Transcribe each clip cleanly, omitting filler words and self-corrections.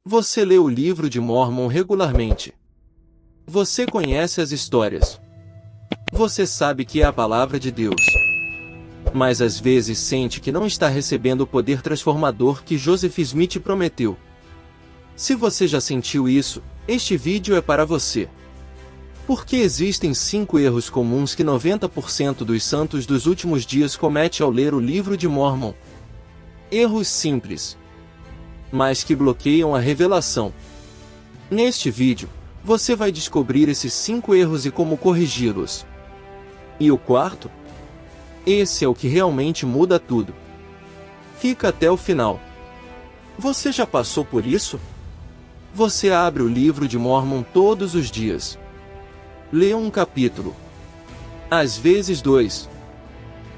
Você lê o livro de Mórmon regularmente. Você conhece as histórias. Você sabe que é a palavra de Deus. Mas às vezes sente que não está recebendo o poder transformador que Joseph Smith prometeu. Se você já sentiu isso, este vídeo é para você. Porque existem 5 erros comuns que 90% dos santos dos últimos dias cometem ao ler o livro de Mórmon. Erros simples, mas que bloqueiam a revelação. Neste vídeo, você vai descobrir esses 5 erros e como corrigi-los. E o quarto? Esse é o que realmente muda tudo. Fica até o final. Você já passou por isso? Você abre o livro de Mórmon todos os dias. Lê um capítulo. Às vezes 2.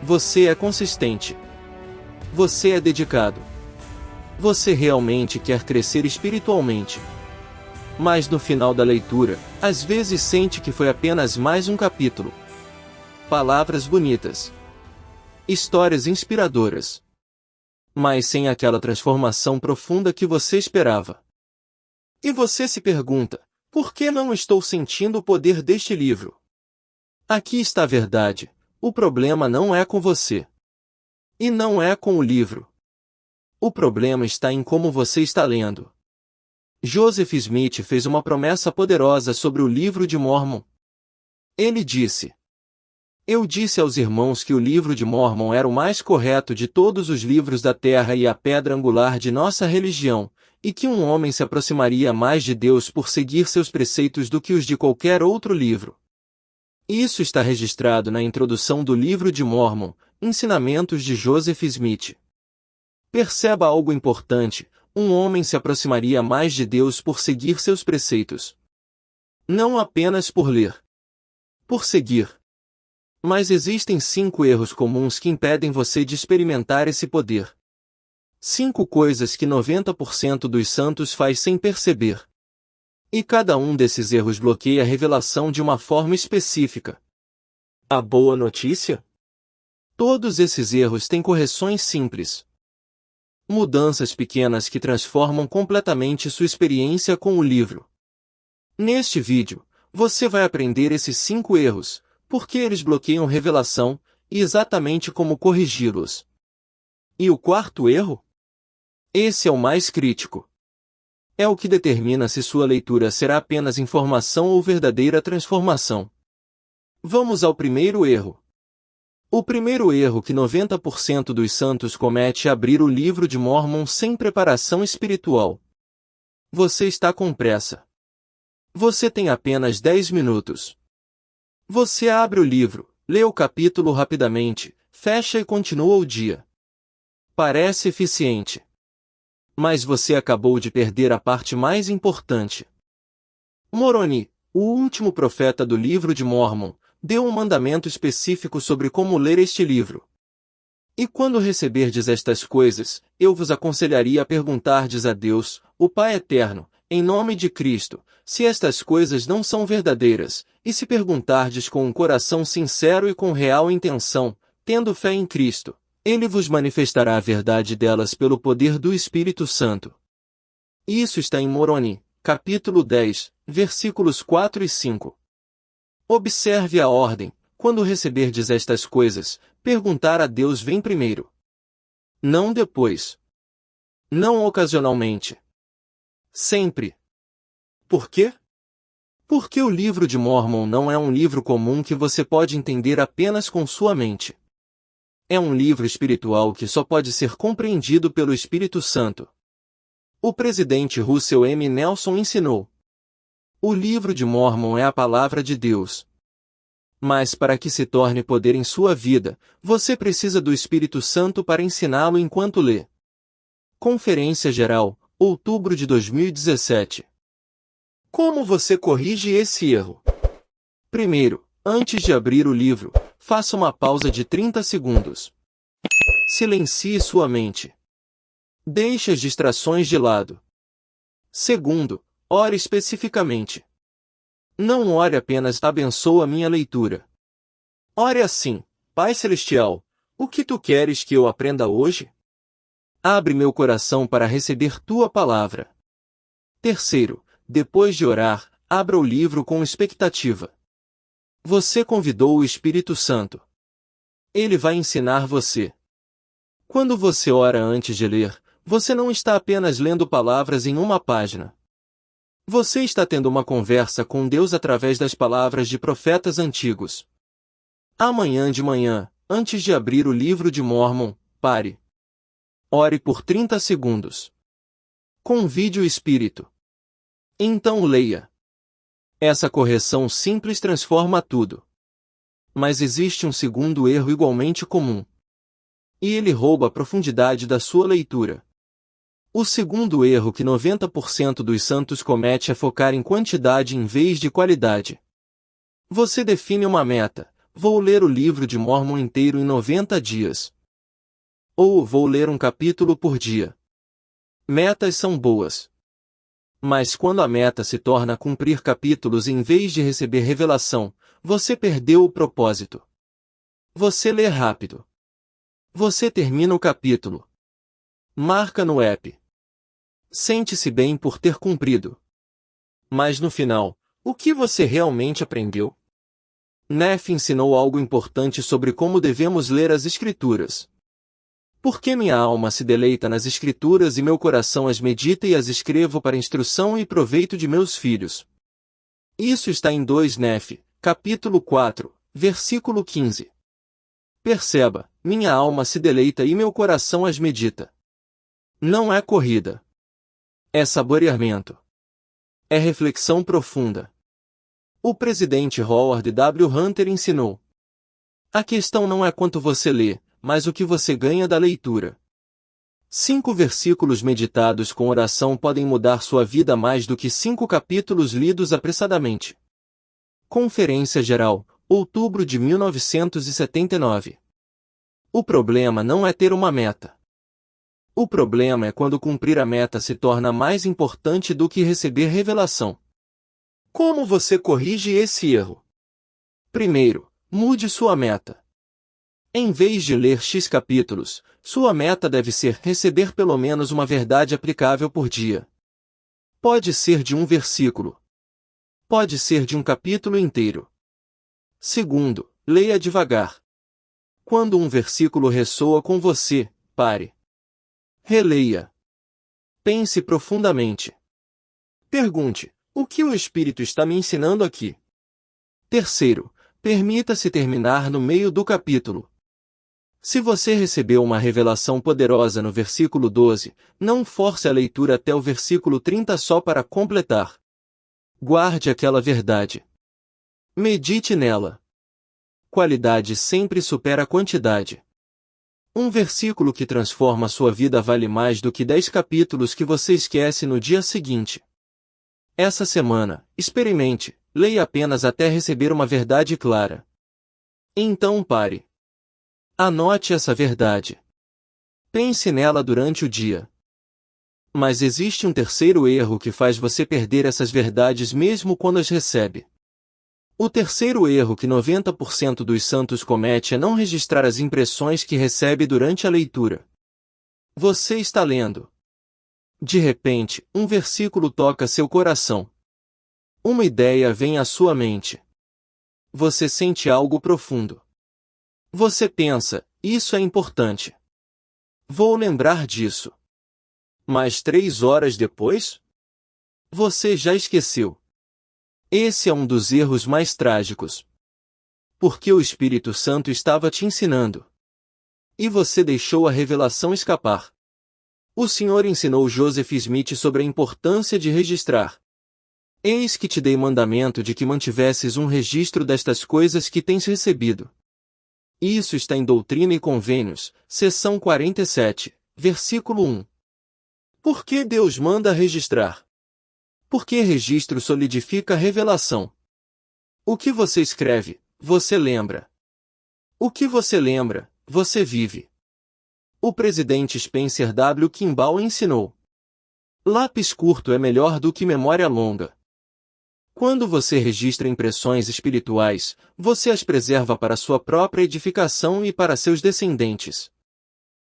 Você é consistente. Você é dedicado. Você realmente quer crescer espiritualmente. Mas no final da leitura, às vezes sente que foi apenas mais um capítulo. Palavras bonitas. Histórias inspiradoras. Mas sem aquela transformação profunda que você esperava. E você se pergunta, por que não estou sentindo o poder deste livro? Aqui está a verdade, o problema não é com você. E não é com o livro. O problema está em como você está lendo. Joseph Smith fez uma promessa poderosa sobre o livro de Mórmon. Ele disse: Eu disse aos irmãos que o livro de Mórmon era o mais correto de todos os livros da terra e a pedra angular de nossa religião, e que um homem se aproximaria mais de Deus por seguir seus preceitos do que os de qualquer outro livro. Isso está registrado na introdução do livro de Mórmon, Ensinamentos de Joseph Smith. Perceba algo importante, um homem se aproximaria mais de Deus por seguir seus preceitos. Não apenas por ler. Por seguir. Mas existem 5 erros comuns que impedem você de experimentar esse poder. 5 coisas que 90% dos santos faz sem perceber. E cada um desses erros bloqueia a revelação de uma forma específica. A boa notícia? Todos esses erros têm correções simples. Mudanças pequenas que transformam completamente sua experiência com o livro. Neste vídeo, você vai aprender esses 5 erros, porque eles bloqueiam revelação, e exatamente como corrigi-los. E o quarto erro? Esse é o mais crítico. É o que determina se sua leitura será apenas informação ou verdadeira transformação. Vamos ao primeiro erro. O primeiro erro que 90% dos santos comete é abrir o livro de Mórmon sem preparação espiritual. Você está com pressa. Você tem apenas 10 minutos. Você abre o livro, lê o capítulo rapidamente, fecha e continua o dia. Parece eficiente. Mas você acabou de perder a parte mais importante. Moroni, o último profeta do livro de Mórmon, deu um mandamento específico sobre como ler este livro. E quando receberdes estas coisas, eu vos aconselharia a perguntardes a Deus, o Pai Eterno, em nome de Cristo, se estas coisas não são verdadeiras, e se perguntardes com um coração sincero e com real intenção, tendo fé em Cristo, Ele vos manifestará a verdade delas pelo poder do Espírito Santo. Isso está em Moroni, capítulo 10, versículos 4 e 5. Observe a ordem, quando receberdes estas coisas, perguntar a Deus vem primeiro. Não depois. Não ocasionalmente. Sempre. Por quê? Porque o livro de Mórmon não é um livro comum que você pode entender apenas com sua mente. É um livro espiritual que só pode ser compreendido pelo Espírito Santo. O presidente Russell M. Nelson ensinou: o livro de Mórmon é a palavra de Deus. Mas para que se torne poder em sua vida, você precisa do Espírito Santo para ensiná-lo enquanto lê. Conferência Geral, outubro de 2017. Como você corrige esse erro? Primeiro, antes de abrir o livro, faça uma pausa de 30 segundos. Silencie sua mente. Deixe as distrações de lado. Segundo, ore especificamente. Não ore apenas abençoa minha leitura. Ore assim: Pai Celestial, o que tu queres que eu aprenda hoje? Abre meu coração para receber tua palavra. Terceiro, depois de orar, abra o livro com expectativa. Você convidou o Espírito Santo. Ele vai ensinar você. Quando você ora antes de ler, você não está apenas lendo palavras em uma página. Você está tendo uma conversa com Deus através das palavras de profetas antigos. Amanhã de manhã, antes de abrir o livro de Mórmon, pare. Ore por 30 segundos. Convide o Espírito. Então leia. Essa correção simples transforma tudo. Mas existe um segundo erro igualmente comum. E ele rouba a profundidade da sua leitura. O segundo erro que 90% dos santos comete é focar em quantidade em vez de qualidade. Você define uma meta: vou ler o livro de Mórmon inteiro em 90 dias. Ou vou ler um capítulo por dia. Metas são boas. Mas quando a meta se torna cumprir capítulos em vez de receber revelação, você perdeu o propósito. Você lê rápido. Você termina o capítulo. Marca no app. Sente-se bem por ter cumprido. Mas no final, o que você realmente aprendeu? Neff ensinou algo importante sobre como devemos ler as Escrituras. Porque minha alma se deleita nas Escrituras e meu coração as medita e as escrevo para instrução e proveito de meus filhos. Isso está em 2 Neff, capítulo 4, versículo 15. Perceba, minha alma se deleita e meu coração as medita. Não é corrida. É saboreamento. É reflexão profunda. O presidente Howard W. Hunter ensinou: a questão não é quanto você lê, mas o que você ganha da leitura. 5 versículos meditados com oração podem mudar sua vida mais do que 5 capítulos lidos apressadamente. Conferência Geral, outubro de 1979. O problema não é ter uma meta. O problema é quando cumprir a meta se torna mais importante do que receber revelação. Como você corrige esse erro? Primeiro, mude sua meta. Em vez de ler X capítulos, sua meta deve ser receber pelo menos uma verdade aplicável por dia. Pode ser de um versículo. Pode ser de um capítulo inteiro. Segundo, leia devagar. Quando um versículo ressoa com você, pare. Releia. Pense profundamente. Pergunte: o que o Espírito está me ensinando aqui? Terceiro, permita-se terminar no meio do capítulo. Se você recebeu uma revelação poderosa no versículo 12, não force a leitura até o versículo 30 só para completar. Guarde aquela verdade. Medite nela. Qualidade sempre supera quantidade. Um versículo que transforma sua vida vale mais do que 10 capítulos que você esquece no dia seguinte. Essa semana, experimente, leia apenas até receber uma verdade clara. Então pare. Anote essa verdade. Pense nela durante o dia. Mas existe um terceiro erro que faz você perder essas verdades mesmo quando as recebe. O terceiro erro que 90% dos santos comete é não registrar as impressões que recebe durante a leitura. Você está lendo. De repente, um versículo toca seu coração. Uma ideia vem à sua mente. Você sente algo profundo. Você pensa: isso é importante. Vou lembrar disso. Mas 3 horas depois? Você já esqueceu. Esse é um dos erros mais trágicos. Porque o Espírito Santo estava te ensinando. E você deixou a revelação escapar. O Senhor ensinou Joseph Smith sobre a importância de registrar. Eis que te dei mandamento de que mantivesses um registro destas coisas que tens recebido. Isso está em Doutrina e Convênios, seção 47, versículo 1. Por que Deus manda registrar? Porque registro solidifica a revelação. O que você escreve, você lembra. O que você lembra, você vive. O presidente Spencer W. Kimball ensinou: lápis curto é melhor do que memória longa. Quando você registra impressões espirituais, você as preserva para sua própria edificação e para seus descendentes.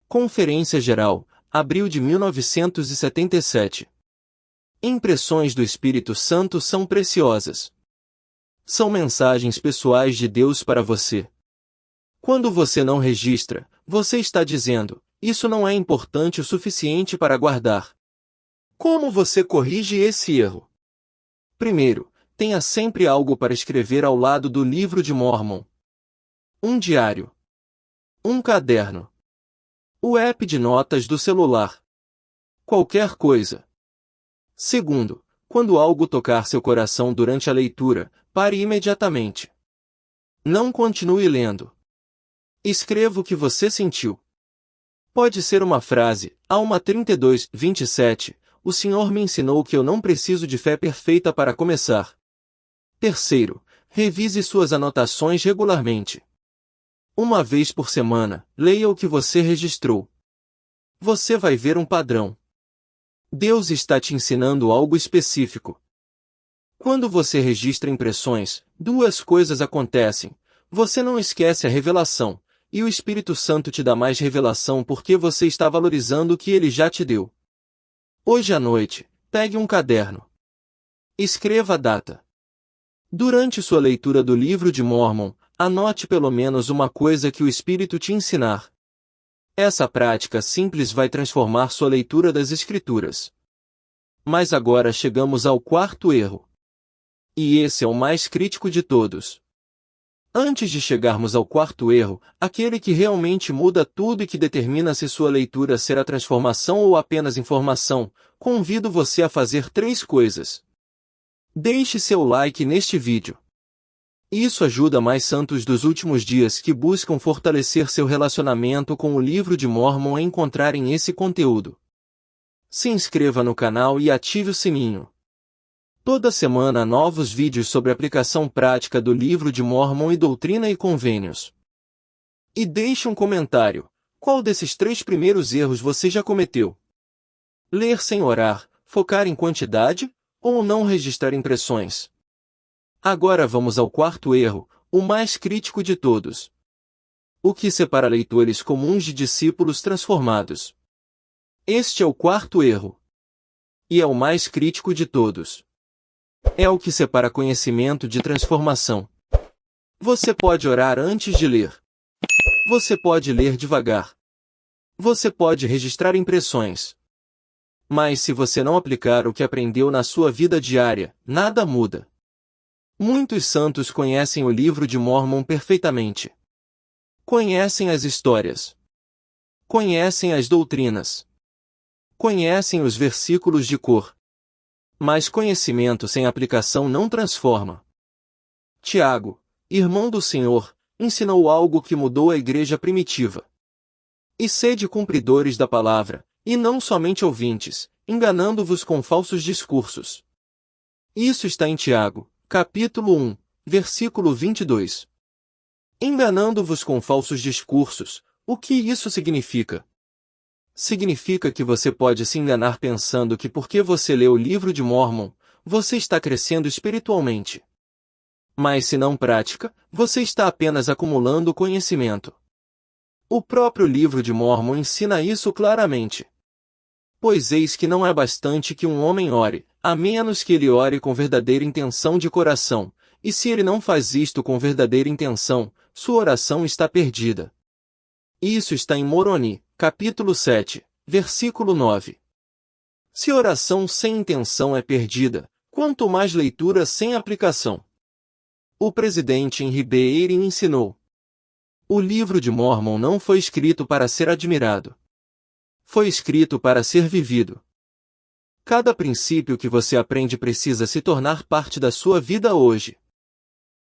Conferência Geral, abril de 1977. Impressões do Espírito Santo são preciosas. São mensagens pessoais de Deus para você. Quando você não registra, você está dizendo: isso não é importante o suficiente para guardar. Como você corrige esse erro? Primeiro, tenha sempre algo para escrever ao lado do livro de Mórmon. Um diário. Um caderno. O app de notas do celular. Qualquer coisa. Segundo, quando algo tocar seu coração durante a leitura, pare imediatamente. Não continue lendo. Escreva o que você sentiu. Pode ser uma frase: Alma 32, 27, o Senhor me ensinou que eu não preciso de fé perfeita para começar. Terceiro, revise suas anotações regularmente. Uma vez por semana, leia o que você registrou. Você vai ver um padrão. Deus está te ensinando algo específico. Quando você registra impressões, duas coisas acontecem. Você não esquece a revelação, e o Espírito Santo te dá mais revelação porque você está valorizando o que ele já te deu. Hoje à noite, pegue um caderno. Escreva a data. Durante sua leitura do livro de Mórmon, anote pelo menos uma coisa que o Espírito te ensinar. Essa prática simples vai transformar sua leitura das Escrituras. Mas agora chegamos ao quarto erro. E esse é o mais crítico de todos. Antes de chegarmos ao quarto erro, aquele que realmente muda tudo e que determina se sua leitura será transformação ou apenas informação, convido você a fazer 3 coisas. Deixe seu like neste vídeo. Isso ajuda mais santos dos últimos dias que buscam fortalecer seu relacionamento com o livro de Mórmon a encontrarem esse conteúdo. Se inscreva no canal e ative o sininho. Toda semana há novos vídeos sobre aplicação prática do livro de Mórmon e doutrina e convênios. E deixe um comentário. Qual desses 3 primeiros erros você já cometeu? Ler sem orar, focar em quantidade, ou não registrar impressões? Agora vamos ao quarto erro, o mais crítico de todos. O que separa leitores comuns de discípulos transformados? Este é o quarto erro. E é o mais crítico de todos. É o que separa conhecimento de transformação. Você pode orar antes de ler. Você pode ler devagar. Você pode registrar impressões. Mas se você não aplicar o que aprendeu na sua vida diária, nada muda. Muitos santos conhecem o livro de Mórmon perfeitamente. Conhecem as histórias. Conhecem as doutrinas. Conhecem os versículos de cor. Mas conhecimento sem aplicação não transforma. Tiago, irmão do Senhor, ensinou algo que mudou a igreja primitiva. E sede cumpridores da palavra, e não somente ouvintes, enganando-vos com falsos discursos. Isso está em Tiago, capítulo 1, versículo 22. Enganando-vos com falsos discursos, o que isso significa? Significa que você pode se enganar pensando que porque você lê o livro de Mórmon, você está crescendo espiritualmente. Mas se não pratica, você está apenas acumulando conhecimento. O próprio livro de Mórmon ensina isso claramente. Pois eis que não é bastante que um homem ore, a menos que ele ore com verdadeira intenção de coração, e se ele não faz isto com verdadeira intenção, sua oração está perdida. Isso está em Moroni, capítulo 7, versículo 9. Se oração sem intenção é perdida, quanto mais leitura sem aplicação. O presidente Henry B. Eyring ensinou: o livro de Mórmon não foi escrito para ser admirado. Foi escrito para ser vivido. Cada princípio que você aprende precisa se tornar parte da sua vida hoje.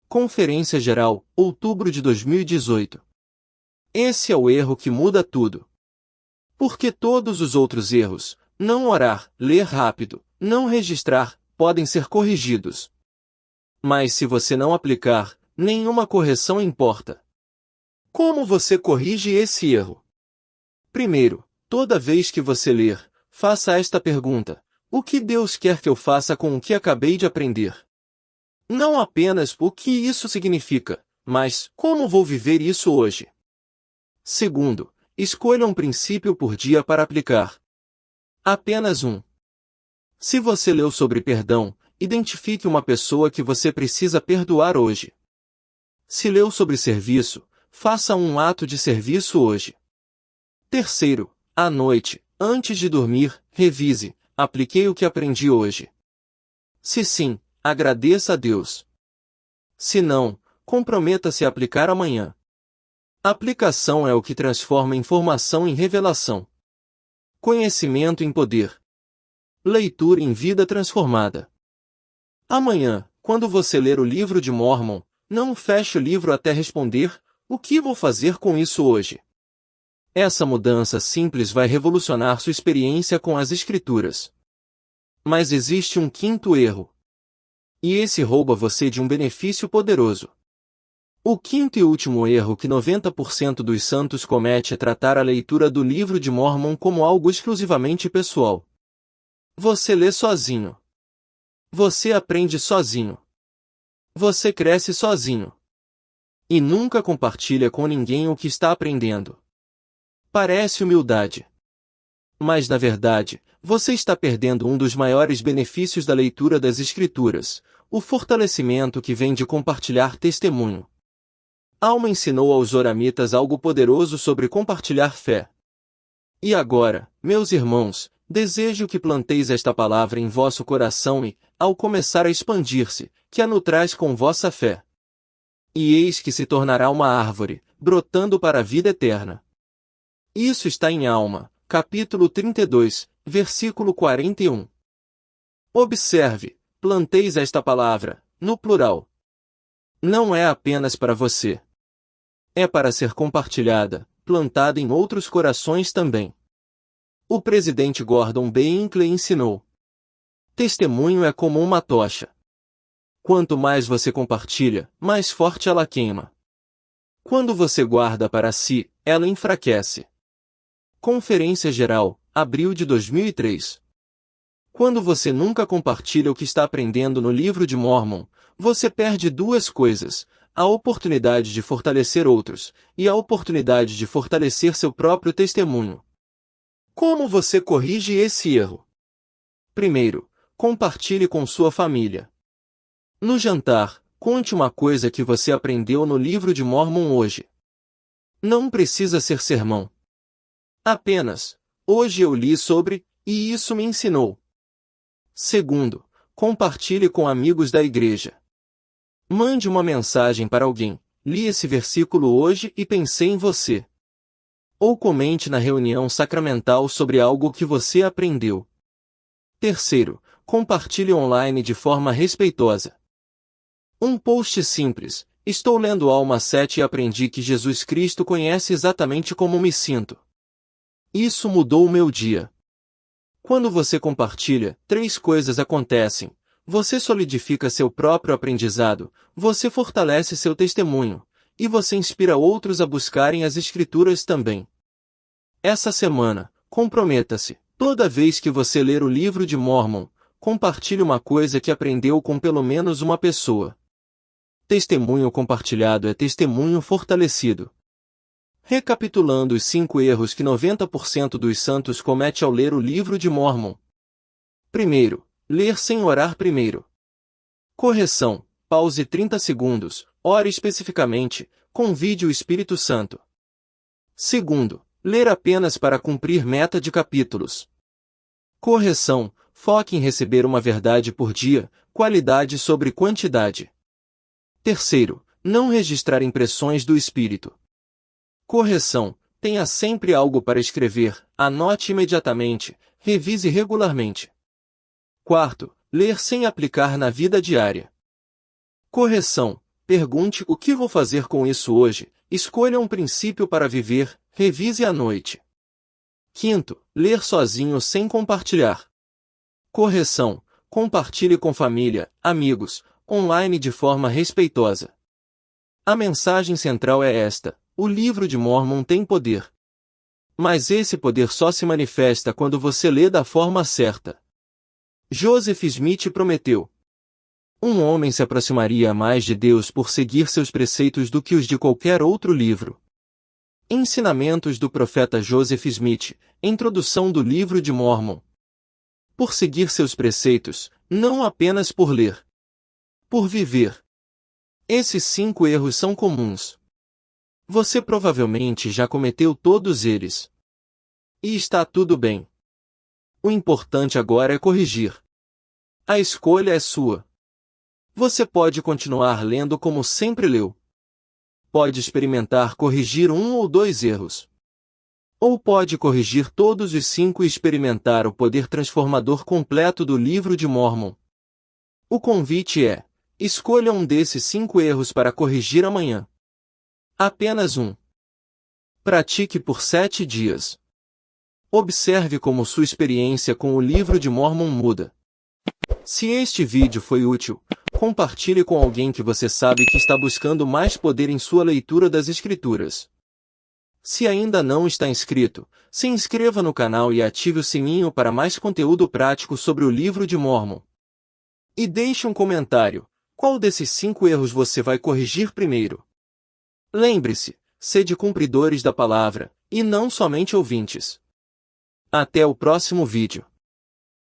Conferência Geral, outubro de 2018. Esse é o erro que muda tudo. Porque todos os outros erros, não orar, ler rápido, não registrar, podem ser corrigidos. Mas se você não aplicar, nenhuma correção importa. Como você corrige esse erro? Primeiro, toda vez que você ler, faça esta pergunta: o que Deus quer que eu faça com o que acabei de aprender? Não apenas o que isso significa, mas como vou viver isso hoje? Segundo, escolha um princípio por dia para aplicar. Apenas um. Se você leu sobre perdão, identifique uma pessoa que você precisa perdoar hoje. Se leu sobre serviço, faça um ato de serviço hoje. Terceiro, à noite, antes de dormir, revise: apliquei o que aprendi hoje? Se sim, agradeça a Deus. Se não, comprometa-se a aplicar amanhã. Aplicação é o que transforma informação em revelação. Conhecimento em poder. Leitura em vida transformada. Amanhã, quando você ler o livro de Mórmon, não feche o livro até responder: o que vou fazer com isso hoje? Essa mudança simples vai revolucionar sua experiência com as Escrituras. Mas existe um quinto erro. E esse rouba você de um benefício poderoso. O quinto e último erro que 90% dos santos comete é tratar a leitura do livro de Mórmon como algo exclusivamente pessoal. Você lê sozinho. Você aprende sozinho. Você cresce sozinho. E nunca compartilha com ninguém o que está aprendendo. Parece humildade. Mas na verdade, você está perdendo um dos maiores benefícios da leitura das Escrituras, o fortalecimento que vem de compartilhar testemunho. Alma ensinou aos oramitas algo poderoso sobre compartilhar fé. E agora, meus irmãos, desejo que planteis esta palavra em vosso coração e, ao começar a expandir-se, que a nutrais com vossa fé. E eis que se tornará uma árvore, brotando para a vida eterna. Isso está em Alma, capítulo 32, versículo 41. Observe, planteis esta palavra, no plural. Não é apenas para você. É para ser compartilhada, plantada em outros corações também. O presidente Gordon B. Hinckley ensinou: testemunho é como uma tocha. Quanto mais você compartilha, mais forte ela queima. Quando você guarda para si, ela enfraquece. Conferência Geral, abril de 2003. Quando você nunca compartilha o que está aprendendo no livro de Mórmon, você perde duas coisas: a oportunidade de fortalecer outros, e a oportunidade de fortalecer seu próprio testemunho. Como você corrige esse erro? Primeiro, compartilhe com sua família. No jantar, conte uma coisa que você aprendeu no livro de Mórmon hoje. Não precisa ser sermão. Apenas: hoje eu li sobre, e isso me ensinou. Segundo, compartilhe com amigos da igreja. Mande uma mensagem para alguém: li esse versículo hoje e pensei em você. Ou comente na reunião sacramental sobre algo que você aprendeu. Terceiro, compartilhe online de forma respeitosa. Um post simples: estou lendo Alma 7 e aprendi que Jesus Cristo conhece exatamente como me sinto. Isso mudou o meu dia. Quando você compartilha, três coisas acontecem: você solidifica seu próprio aprendizado, você fortalece seu testemunho, e você inspira outros a buscarem as Escrituras também. Essa semana, comprometa-se: toda vez que você ler o livro de Mórmon, compartilhe uma coisa que aprendeu com pelo menos uma pessoa. Testemunho compartilhado é testemunho fortalecido. Recapitulando os 5 erros que 90% dos santos comete ao ler o livro de Mórmon. Primeiro, ler sem orar primeiro. Correção: pause 30 segundos, ore especificamente, convide o Espírito Santo. Segundo, ler apenas para cumprir meta de capítulos. Correção: foque em receber uma verdade por dia, qualidade sobre quantidade. Terceiro, não registrar impressões do Espírito. Correção: tenha sempre algo para escrever, anote imediatamente, revise regularmente. Quarto, ler sem aplicar na vida diária. Correção: pergunte: o que vou fazer com isso hoje? Escolha um princípio para viver, revise à noite. Quinto, ler sozinho sem compartilhar. Correção: compartilhe com família, amigos, online de forma respeitosa. A mensagem central é esta: o livro de Mórmon tem poder. Mas esse poder só se manifesta quando você lê da forma certa. Joseph Smith prometeu: um homem se aproximaria mais de Deus por seguir seus preceitos do que os de qualquer outro livro. Ensinamentos do profeta Joseph Smith, introdução do livro de Mórmon. por seguir seus preceitos, não apenas por ler. Por viver. Esses 5 erros são comuns. Você provavelmente já cometeu todos eles. E está tudo bem. O importante agora é corrigir. A escolha é sua. Você pode continuar lendo como sempre leu. Pode experimentar corrigir 1 ou 2 erros. Ou pode corrigir todos os 5 e experimentar o poder transformador completo do Livro de Mórmon. O convite é: escolha um desses 5 erros para corrigir amanhã. Apenas um. Pratique por 7 dias. Observe como sua experiência com o Livro de Mórmon muda. Se este vídeo foi útil, compartilhe com alguém que você sabe que está buscando mais poder em sua leitura das Escrituras. Se ainda não está inscrito, se inscreva no canal e ative o sininho para mais conteúdo prático sobre o Livro de Mórmon. E deixe um comentário: qual desses 5 erros você vai corrigir primeiro? Lembre-se, sede cumpridores da palavra, e não somente ouvintes. Até o próximo vídeo.